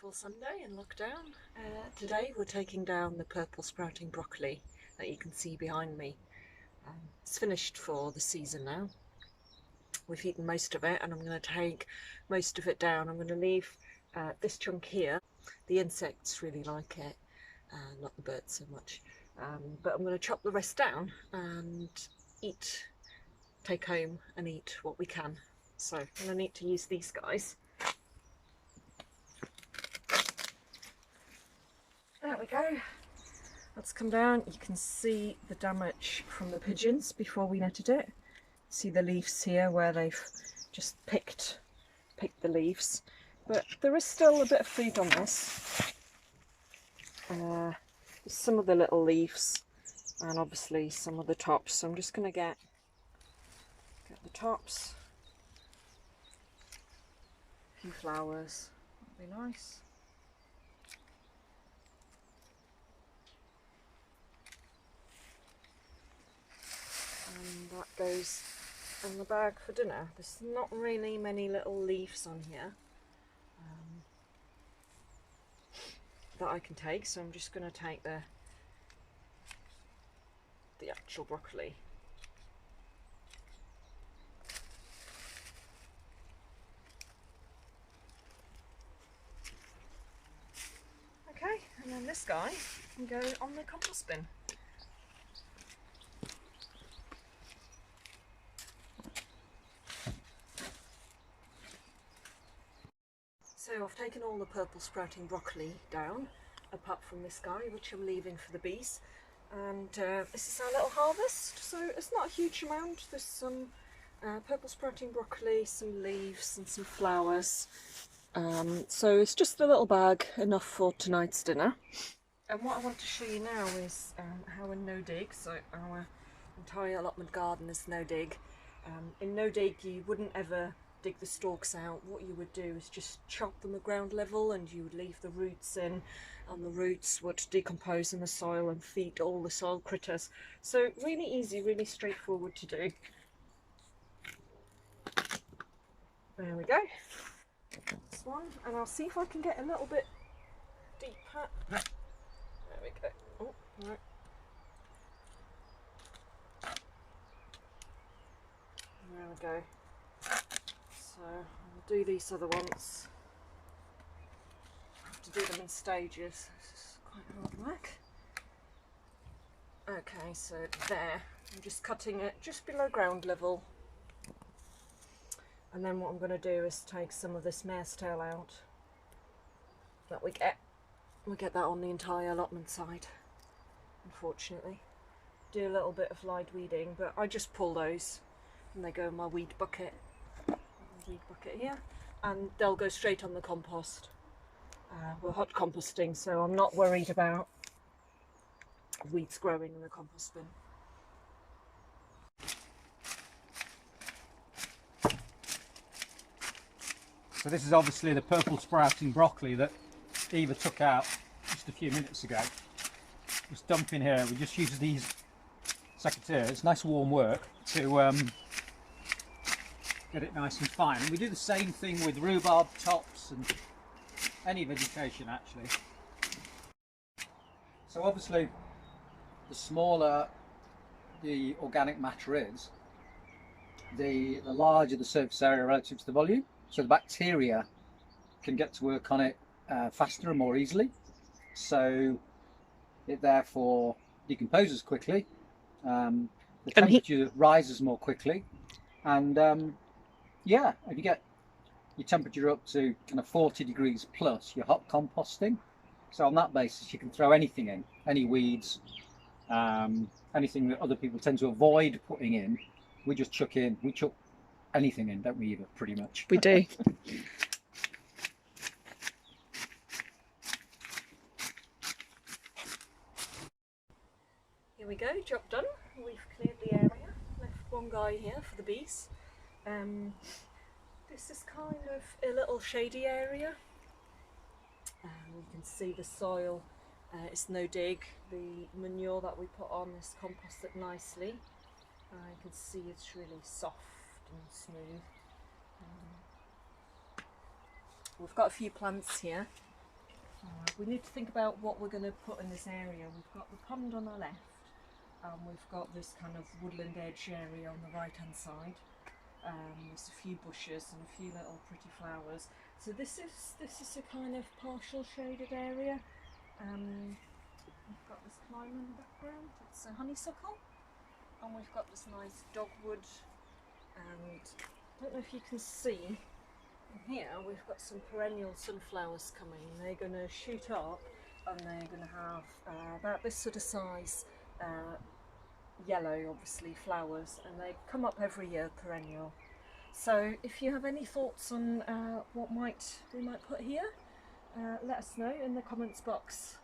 beautiful Sunday in lockdown. Today we're taking down the purple sprouting broccoli that you can see behind me. It's finished for the season now. We've eaten most of it and I'm going to take most of it down. I'm going to leave this chunk here. The insects really like it, not the birds so much. But I'm going to chop the rest down and take home and eat what we can. So I'm going to need to use these guys. There we go. Let's come down. You can see the damage from the pigeons before we netted it. See the leaves here where they've just picked the leaves. But there is still a bit of food on this. Some of the little leaves and obviously some of the tops. So I'm just going to get the tops. A few flowers. That'd be nice. And that goes in the bag for dinner. There's not really many little leaves on here that I can take, so I'm just going to take the actual broccoli. Okay, and then this guy can go on the compost bin. So I've taken all the purple sprouting broccoli down, apart from this guy, which I'm leaving for the bees. And this is our little harvest, so it's not a huge amount. There's some purple sprouting broccoli, some leaves and some flowers. So it's just a little bag, enough for tonight's dinner. And what I want to show you now is how in no dig, so our entire allotment garden is no dig. In no dig you wouldn't ever dig the stalks out. What you would do is just chop them at ground level and you would leave the roots in, and the roots would decompose in the soil and feed all the soil critters. So really easy, really straightforward to do. There we go. This one, and I'll see if I can get a little bit deeper. There we go. Oh, right. There we go. So I'll do these other ones. I have to do them in stages. This is quite hard work. Okay, so there. I'm just cutting it just below ground level. And then what I'm going to do is take some of this mare's tail out that we get. We get that on the entire allotment side, unfortunately. Do a little bit of light weeding, but I just pull those and they go in my weed bucket. Here, and they'll go straight on the compost. We're hot composting, so I'm not worried about weeds growing in the compost bin. So this is obviously the purple sprouting broccoli that Eva took out just a few minutes ago. Just dump in here. We just use these secateurs. It's nice warm work to get it nice and fine. And we do the same thing with rhubarb tops and any vegetation actually. So obviously the smaller the organic matter is, the larger the surface area relative to the volume. So the bacteria can get to work on it faster and more easily. So it therefore decomposes quickly. The temperature rises more quickly. And yeah, if you get your temperature up to kind of 40 degrees plus, you're hot composting. So on that basis, you can throw anything in, any weeds, anything that other people tend to avoid putting in. We just chuck in, we chuck anything in, don't we, Eva, pretty much? We do. Here we go, job done. We've cleared the area, left one guy here for the bees. This is kind of a little shady area. You can see the soil, it's no dig. The manure that we put on is composted nicely. You can see it's really soft and smooth. We've got a few plants here we need to think about what we're going to put in this area. We've got the pond on our left, we've got this kind of woodland edge area on the right hand side. There's a few bushes and a few little pretty flowers. So this is a kind of partial shaded area. We've got this climber in the background, it's a honeysuckle, and we've got this nice dogwood, and I don't know if you can see, here we've got some perennial sunflowers coming. They're going to shoot up and they're going to have about this sort of size, yellow obviously flowers, and they come up every year, perennial. So if you have any thoughts on what we might put here, let us know in the comments box.